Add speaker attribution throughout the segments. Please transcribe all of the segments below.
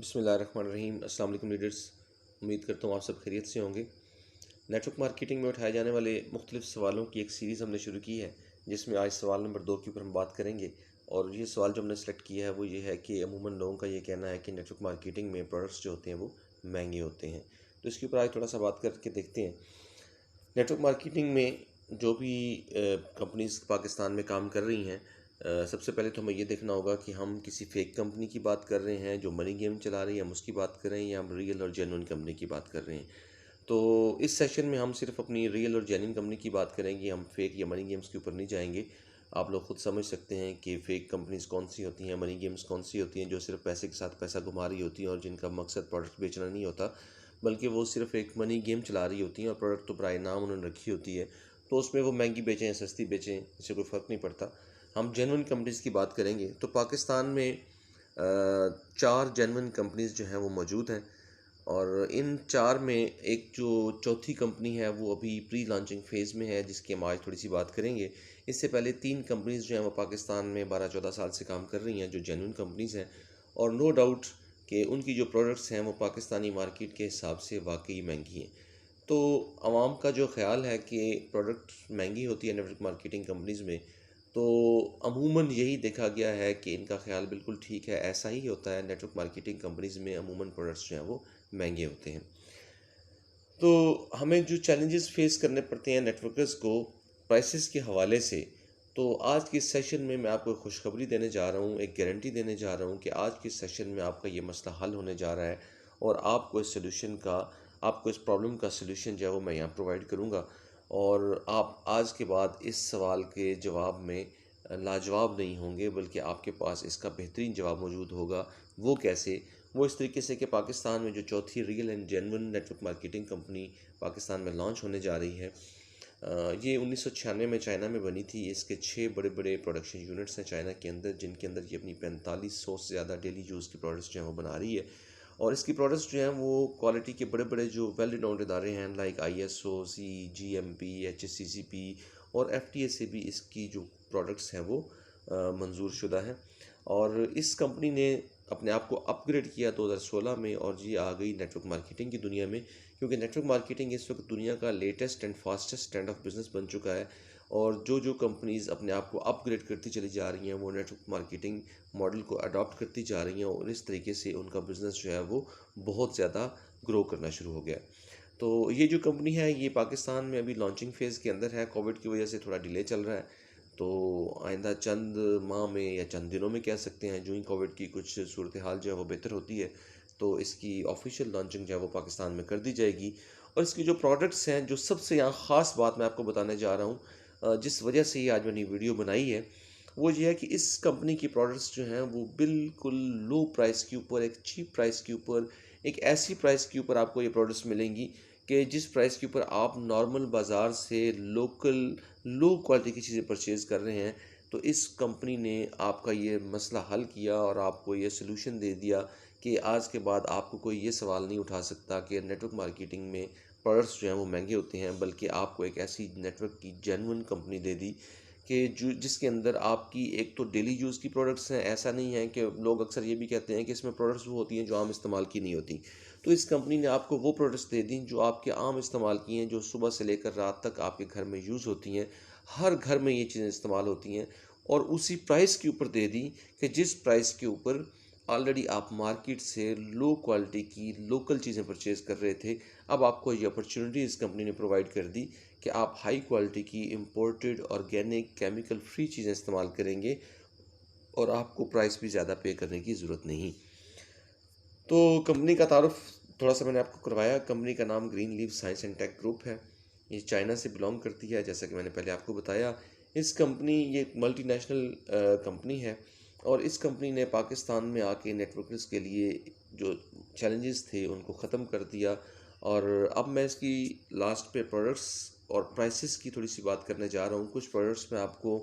Speaker 1: बिस्मिल्लाहिर्रहमानिर्रहीम। अस्सलाम वालेकुम लीडर्स, उम्मीद करता हूँ आप सब खैरियत से होंगे। नेटवर्क मार्केटिंग में उठाए जाने वाले मुख्तलिफ सवालों की एक सीरीज़ हमने शुरू की है, जिसमें आज सवाल नंबर 2 के ऊपर हम बात करेंगे। और ये सवाल जो हमने सेलेक्ट किया है वो ये है कि अमूमन लोगों का ये कहना है कि नेटवर्क मार्केटिंग में प्रोडक्ट्स जो होते हैं वो महंगे होते हैं। तो इसके ऊपर आज थोड़ा सा बात करके देखते हैं। नेटवर्क मार्केटिंग में जो भी कंपनीज पाकिस्तान में काम कर रही हैं, सबसे पहले तो हमें ये देखना होगा कि हम किसी फेक कंपनी की बात कर रहे हैं जो मनी गेम चला रही है, हम उसकी बात कर रहे हैं, या हम रियल और जेन्युइन कंपनी की बात कर रहे हैं। तो इस सेशन में हम सिर्फ अपनी रियल और जेन्युइन कंपनी की बात करेंगे, हम फेक या मनी गेम्स के ऊपर नहीं जाएंगे। आप लोग खुद समझ सकते हैं कि फ़ेक कंपनीज कौन सी होती हैं, मनी गेम्स कौन सी होती हैं, जो सिर्फ पैसे के साथ पैसा घुमा रही होती हैं और जिनका मकसद प्रोडक्ट बेचना नहीं होता, बल्कि वो सिर्फ एक मनी गेम चला रही होती हैं और प्रोडक्ट तो बराए नाम उन्होंने रखी होती है। तो उसमें वो महंगी बेचें या सस्ती बेचें, इससे कोई फ़र्क नहीं पड़ता। हम जेन्युइन कंपनीज़ की बात करेंगे तो पाकिस्तान में 4 जेन्युइन कंपनीज़ जो हैं वो मौजूद हैं। और इन 4 में एक जो चौथी कंपनी है वो अभी प्री लॉन्चिंग फ़ेज़ में है, जिसकी हम आज थोड़ी सी बात करेंगे। इससे पहले 3 कंपनीज़ जो हैं वो पाकिस्तान में 12-14 साल से काम कर रही हैं, जो जेन्युइन कंपनीज़ हैं। और नो डाउट कि उनकी जो प्रोडक्ट्स हैं वो पाकिस्तानी मार्केट के हिसाब से वाकई महंगी हैं। तो आवाम का जो ख़्याल है कि प्रोडक्ट महंगी होती है नेटवर्क मार्केटिंग कंपनीज़ में, तो अमूमन यही देखा गया है कि इनका ख़्याल बिल्कुल ठीक है, ऐसा ही होता है। नेटवर्क मार्केटिंग कंपनीज़ में अमूमन प्रोडक्ट्स जो हैं वो महंगे होते हैं। तो हमें जो चैलेंजेस फेस करने पड़ते हैं नेटवर्कर्स को प्राइसेस के हवाले से, तो आज के सेशन में मैं आपको खुशखबरी देने जा रहा हूँ, एक गारंटी देने जा रहा हूँ कि आज के सेशन में आपका ये मसला हल होने जा रहा है और आपको इस प्रॉब्लम का सलूशन जो है वो मैं यहाँ प्रोवाइड करूँगा। और आप आज के बाद इस सवाल के जवाब में लाजवाब नहीं होंगे, बल्कि आपके पास इसका बेहतरीन जवाब मौजूद होगा। वो कैसे? वो इस तरीके से कि पाकिस्तान में जो चौथी real and genuine network marketing company Pakistan में लॉन्च होने जा रही है, ये 1996 में चाइना में बनी थी। इसके 6 बड़े बड़े प्रोडक्शन यूनिट्स हैं चाइना के अंदर, जिनके अंदर ये अपनी 4500 से ज़्यादा डेली यूज़ की प्रोडक्ट्स जो हैं वो बना रही है। और इसकी प्रोडक्ट्स जो हैं वो क्वालिटी के बड़े बड़े जो वेल रिनाउंड इदारे हैं, लाइक ISO, GMP, HACCP और FTA से भी इसकी जो प्रोडक्ट्स हैं वो मंजूर शुदा हैं। और इस कंपनी ने अपने आप को अपग्रेड किया 2016 में, और ये आ गई नेटवर्क मार्केटिंग की दुनिया में, क्योंकि नेटवर्क मार्केटिंग इस वक्त दुनिया का latest and fastest stand of business बन चुका है। और जो जो कंपनीज़ अपने आप को अपग्रेड करती चली जा रही हैं, वो नेटवर्क मार्केटिंग मॉडल को अडॉप्ट करती जा रही हैं, और इस तरीके से उनका बिज़नेस जो है वो बहुत ज़्यादा ग्रो करना शुरू हो गया। तो ये जो कंपनी है ये पाकिस्तान में अभी लॉन्चिंग फ़ेज़ के अंदर है, कोविड की वजह से थोड़ा डिले चल रहा है। तो आइंदा चंद माह में या चंद दिनों में कह सकते हैं, जो ही कोविड की कुछ सूरत हाल जो है वो बेहतर होती है, तो इसकी ऑफिशियल लॉन्चिंग जो है वो पाकिस्तान में कर दी जाएगी। और इसकी जो प्रोडक्ट्स हैं, जो सबसे यहाँ ख़ास बात मैं आपको बताने जा रहा हूँ, जिस वजह से ये आज मैंने वीडियो बनाई है, वो ये है कि इस कंपनी की प्रोडक्ट्स जो हैं वो बिल्कुल लो प्राइस के ऊपर, एक चीप प्राइस के ऊपर, एक ऐसी प्राइस के ऊपर आपको ये प्रोडक्ट्स मिलेंगी कि जिस प्राइस के ऊपर आप नॉर्मल बाज़ार से लोकल लो क्वालिटी की चीज़ें परचेज़ कर रहे हैं। तो इस कंपनी ने आपका ये मसला हल किया और आपको ये सलूशन दे दिया कि आज के बाद आपको कोई ये सवाल नहीं उठा सकता कि नेटवर्क मार्केटिंग में प्रोडक्ट्स जो हैं वो महंगे होते हैं, बल्कि आपको एक ऐसी नेटवर्क की जेन्युइन कंपनी दे दी कि जो जिसके अंदर आपकी एक तो डेली यूज़ की प्रोडक्ट्स हैं। ऐसा नहीं है कि लोग अक्सर ये भी कहते हैं कि इसमें प्रोडक्ट्स वो होती हैं जो आम इस्तेमाल की नहीं होती। तो इस कंपनी ने आपको वो प्रोडक्ट्स दे दी जो आपके आम इस्तेमाल की हैं, जो सुबह से लेकर रात तक आपके घर में यूज़ होती हैं। हर घर में ये चीज़ें इस्तेमाल होती हैं, और उसी प्राइस के ऊपर दे दी कि जिस प्राइस के ऊपर ऑलरेडी आप मार्केट से लो क्वालिटी की लोकल चीज़ें परचेज़ कर रहे थे। अब आपको ये अपॉर्चुनिटी इस कंपनी ने प्रोवाइड कर दी कि आप हाई क्वालिटी की इम्पोर्टेड ऑर्गेनिक केमिकल फ्री चीज़ें इस्तेमाल करेंगे, और आपको प्राइस भी ज़्यादा पे करने की ज़रूरत नहीं। तो कंपनी का तारुफ थोड़ा सा मैंने आपको करवाया। कंपनी का नाम green leaf science and tech group है। ये चाइना से बिलोंग करती है, जैसा कि मैंने पहले आपको बताया। इस कंपनी ये मल्टीनेशनल कंपनी है, और इस कंपनी ने पाकिस्तान में आके नेटवर्कर्स के लिए जो चैलेंजेस थे उनको ख़त्म कर दिया। और अब मैं इसकी लास्ट पे प्रोडक्ट्स और प्राइसेस की थोड़ी सी बात करने जा रहा हूँ। कुछ प्रोडक्ट्स मैं आपको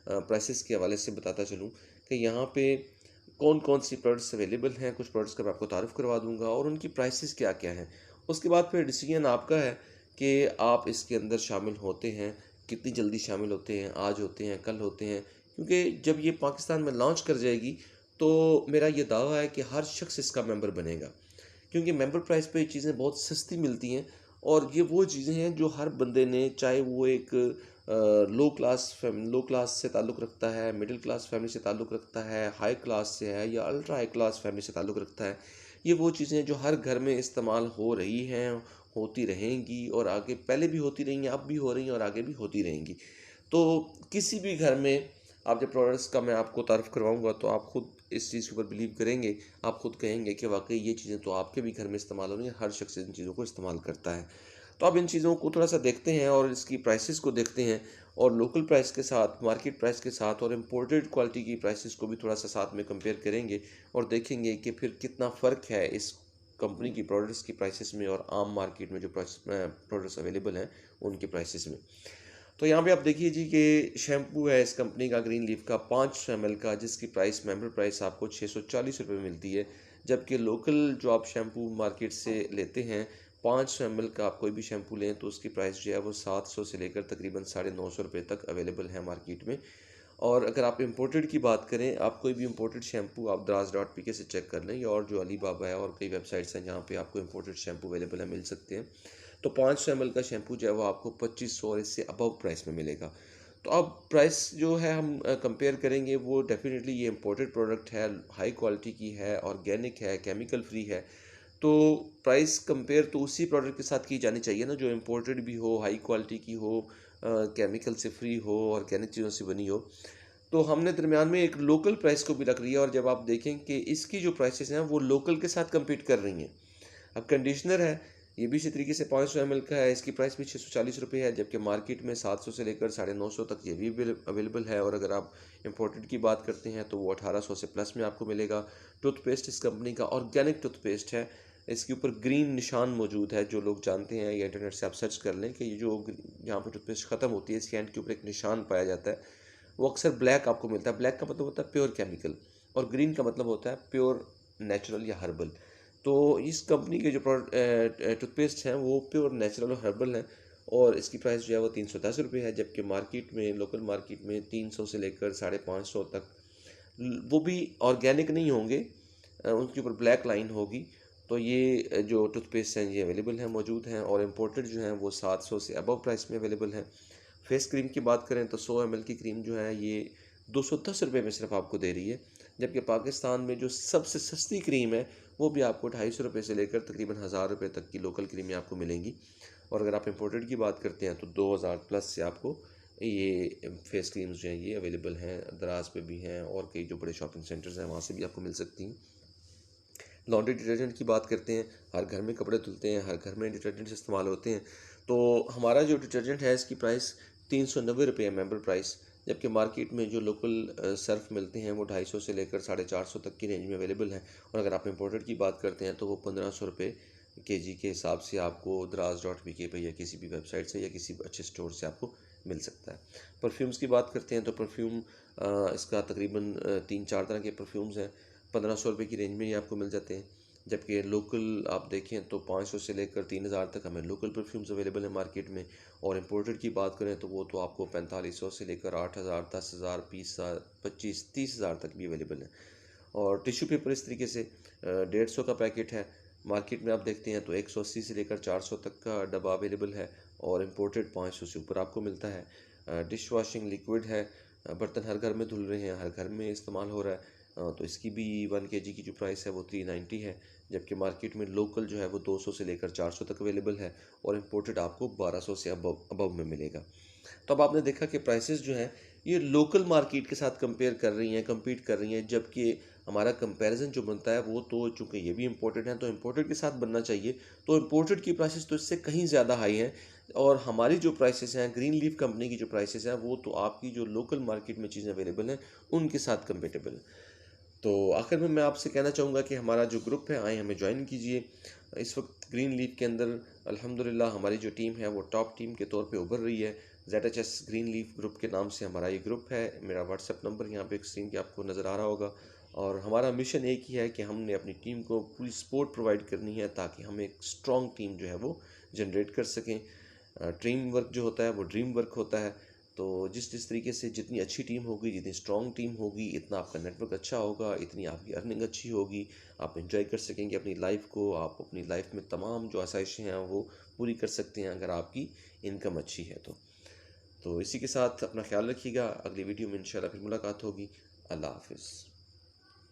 Speaker 1: प्राइसेस के हवाले से बताता चलूँ कि यहाँ पे कौन कौन सी प्रोडक्ट्स अवेलेबल हैं। कुछ प्रोडक्ट्स का मैं आपको तारुफ करवा दूंगा और उनकी प्राइसेस क्या क्या हैं। उसके बाद फिर डिसीजन आपका है कि आप इसके अंदर शामिल होते हैं, कितनी जल्दी शामिल होते हैं, आज होते हैं, कल होते हैं। क्योंकि जब ये पाकिस्तान में लॉन्च कर जाएगी तो मेरा ये दावा है कि हर शख्स इसका मेंबर बनेगा, क्योंकि मेंबर प्राइस पे ये चीज़ें बहुत सस्ती मिलती हैं और ये वो चीज़ें हैं जो हर बंदे ने, चाहे वो एक लो क्लास से ताल्लुक़ रखता है, मिडिल क्लास फैमिली से ताल्लुक़ रखता है, हाई क्लास से है या अल्ट्रा हाई क्लास फैमिली से ताल्लुक़ रखता है। ये वो चीज़ें हैं जो हर घर में इस्तेमाल हो रही हैं, होती रहेंगी और आगे पहले भी होती रही हैं, अब भी हो रही हैं और आगे भी होती रहेंगी। तो किसी भी घर में आप जब प्रोडक्ट्स का मैं आपको तारुफ़ करवाऊँगा तो आप खुद इस चीज़ के ऊपर बिलीव करेंगे, आप खुद कहेंगे कि वाक़ई ये चीज़ें तो आपके भी घर में इस्तेमाल हो रही हैं, हर शख़्स इन चीज़ों को इस्तेमाल करता है। तो आप इन चीज़ों को थोड़ा-सा देखते हैं और इसकी प्राइसेज़ को देखते हैं और लोकल प्राइस के साथ, मार्केट प्राइस के साथ और इम्पोर्टेड क्वालिटी की प्राइसेज़ को भी थोड़ा-सा साथ में कंपेयर करेंगे और देखेंगे कि फिर कितना फ़र्क है इस कंपनी की प्रोडक्ट्स की प्राइसेज़ में और आम मार्केट में जो प्रोडक्ट्स अवेलेबल हैं, उनके प्राइसेज़ में। तो यहाँ पे आप देखिए जी कि शैम्पू है इस कंपनी का ग्रीन लीफ का 500 ml का, जिसकी प्राइस मेंबर प्राइस आपको 640 रुपये मिलती है। जबकि लोकल जो आप शैम्पू मार्केट से लेते हैं 500 ml का, आप कोई भी शैम्पू लें तो उसकी प्राइस जो है वो 700 से लेकर तकरीबन 950 रुपये तक अवेलेबल है मार्केट में। और अगर आप इम्पोर्टेड की बात करें, आप कोई भी इम्पोर्टेड शैम्पू आप दराज.pk से चेक कर लें और जो अली बाबा है और कई वेबसाइट्स हैं जहाँ पे आपको इम्पोर्टेड शैम्पू अवेलेबल है, मिल सकते हैं। तो 500 ml का शैम्पू जो है वो आपको 2500 और इससे अबव प्राइस में मिलेगा। तो अब प्राइस जो है हम कंपेयर करेंगे, वो डेफ़िनेटली ये इम्पोर्टेड प्रोडक्ट है, हाई क्वालिटी की है, ऑर्गेनिक है, केमिकल फ्री है। तो प्राइस कंपेयर तो उसी प्रोडक्ट के साथ की जानी चाहिए ना जो इम्पोर्टेड भी हो, हाई क्वालिटी की हो, केमिकल से फ्री हो, ऑर्गेनिक चीज़ों से बनी हो। तो हमने दरमियान में एक लोकल प्राइस को भी रख लिया और जब आप देखें कि इसकी जो प्राइसेस हैं वो लोकल के साथ कम्पीट कर रही हैं। अब कंडीशनर है, ये भी इसी तरीके से 500 ml का है, इसकी प्राइस भी 640 रुपये है, जबकि मार्केट में 700 से लेकर 950 तक ये भी अवेलेबल है। और अगर आप इंपोर्टेड की बात करते हैं तो वो 1800 से प्लस में आपको मिलेगा। टूथपेस्ट इस कंपनी का ऑर्गेनिक टूथपेस्ट है, इसके ऊपर ग्रीन निशान मौजूद है। जो लोग जानते हैं या इंटरनेट से आप सर्च कर लें कि ये जो यहाँ पर टूथपेस्ट ख़त्म होती है, इसके एंड के ऊपर एक निशान पाया जाता है, वो अक्सर ब्लैक आपको मिलता है। ब्लैक का मतलब होता है प्योर केमिकल और ग्रीन का मतलब होता है प्योर नेचुरल या हर्बल। तो इस कंपनी के जो टूथपेस्ट हैं वो प्योर नेचुरल और हर्बल हैं और इसकी प्राइस जो है वो 310 रुपये है, जबकि मार्केट में, लोकल मार्केट में 300 से लेकर 550 तक वो भी ऑर्गेनिक नहीं होंगे, उनके ऊपर ब्लैक लाइन होगी। तो ये जो टूथपेस्ट हैं ये अवेलेबल हैं, मौजूद हैं और इम्पोर्टेड जो हैं वो 700 से अबव प्राइस में अवेलेबल हैं। फेस क्रीम की बात करें तो 100 ml की क्रीम जो है ये 210 रुपये में सिर्फ आपको दे रही है, जबकि पाकिस्तान में जो सबसे सस्ती क्रीम है वो भी आपको 250 रुपये से लेकर तकरीबन 1000 रुपये तक की लोकल क्रीमें आपको मिलेंगी। और अगर आप इम्पोर्टेड की बात करते हैं तो 2000 प्लस से आपको ये फेस क्रीम्स जो हैं ये अवेलेबल हैं, दराज पे भी हैं और कई जो बड़े शॉपिंग सेंटर्स हैं वहाँ से भी आपको मिल सकती हैं। लॉन्ड्री डिटर्जेंट की बात करते हैं, हर घर में कपड़े धुलते हैं, हर घर में डिटर्जेंट्स इस्तेमाल होते हैं। तो हमारा जो डिटर्जेंट है इसकी प्राइस 390 रुपये है मेंबर प्राइस, जबकि मार्केट में जो लोकल सर्फ मिलते हैं वो 250 से लेकर 450 तक की रेंज में अवेलेबल हैं। और अगर आप इम्पोर्टेड की बात करते हैं तो वो 1500 रुपये केजी के हिसाब से आपको दराज.pk पे या किसी भी वेबसाइट से या किसी अच्छे स्टोर से आपको मिल सकता है। परफ्यूम्स की बात करते हैं तो परफ्यूम इसका तकरीबन 3-4 तरह के परफ्यूम्स हैं, 1500 रुपये की रेंज में ही आपको मिल जाते हैं। जबकि लोकल आप देखें तो 500 से लेकर 3000 तक हमें लोकल परफ्यूम्स अवेलेबल हैं मार्केट में। और इम्पोर्टेड की बात करें तो वो तो आपको 4500 से लेकर 8000, 10,000, 20,000, 25-30,000 तक भी अवेलेबल है। और टिश्यू पेपर इस तरीके से 150 का पैकेट है, मार्केट में आप देखते हैं तो 180 से लेकर 400 तक का डब्बा अवेलेबल है और इम्पोर्टेड 500 से ऊपर आपको मिलता है। डिश वॉशिंग लिक्विड है, बर्तन हर घर में धुल रहे हैं, हर घर में इस्तेमाल हो रहा है, तो इसकी भी 1 केजी की जो प्राइस है वो 390 है, जबकि मार्केट में लोकल जो है वो 200 से लेकर 400 तक अवेलेबल है और इम्पोर्टेड आपको 1200 से अबव अबव में मिलेगा। तो अब आपने देखा कि प्राइसेस जो हैं ये लोकल मार्केट के साथ कंपेयर कर रही हैं, कम्पीट कर रही हैं, जबकि हमारा कंपैरिजन जो बनता है वो तो चूँकि ये भी इम्पोर्टेड हैं तो इम्पोर्टेड के साथ बनना चाहिए। तो इम्पोर्टेड की प्राइसेस तो इससे कहीं ज़्यादा हाई हैं और हमारी जो प्राइसेस हैं, ग्रीन लीफ कंपनी की जो प्राइसेस हैं वो तो आपकी जो लोकल मार्केट में चीज़ें अवेलेबल हैं उनके साथ कंपेटेबल हैं। तो आखिर में मैं आपसे कहना चाहूँगा कि हमारा जो ग्रुप है, आए हमें ज्वाइन कीजिए। इस वक्त ग्रीन लीफ के अंदर अल्हम्दुलिल्लाह हमारी जो टीम है वो टॉप टीम के तौर पे उभर रही है। ZHS ग्रीन लीफ ग्रुप के नाम से हमारा ये ग्रुप है। मेरा व्हाट्सएप नंबर यहाँ पे स्क्रीन पे आपको नज़र आ रहा होगा और हमारा मिशन एक ही है कि हमने अपनी टीम को पूरी सपोर्ट प्रोवाइड करनी है ताकि हम एक स्ट्रॉन्ग टीम जो है वो जनरेट कर सकें। टीम वर्क जो होता है वो ड्रीम वर्क होता है। तो जिस जिस तरीके से जितनी अच्छी टीम होगी, जितनी स्ट्रॉन्ग टीम होगी, इतना आपका नेटवर्क अच्छा होगा, इतनी आपकी अर्निंग अच्छी होगी, आप एंजॉय कर सकेंगे अपनी लाइफ को। आप अपनी लाइफ में तमाम जो आसाइशें हैं वो पूरी कर सकते हैं अगर आपकी इनकम अच्छी है तो इसी के साथ अपना ख्याल रखिएगा। अगली वीडियो में इंशाल्लाह फिर मुलाकात होगी। अल्लाह हाफिज़।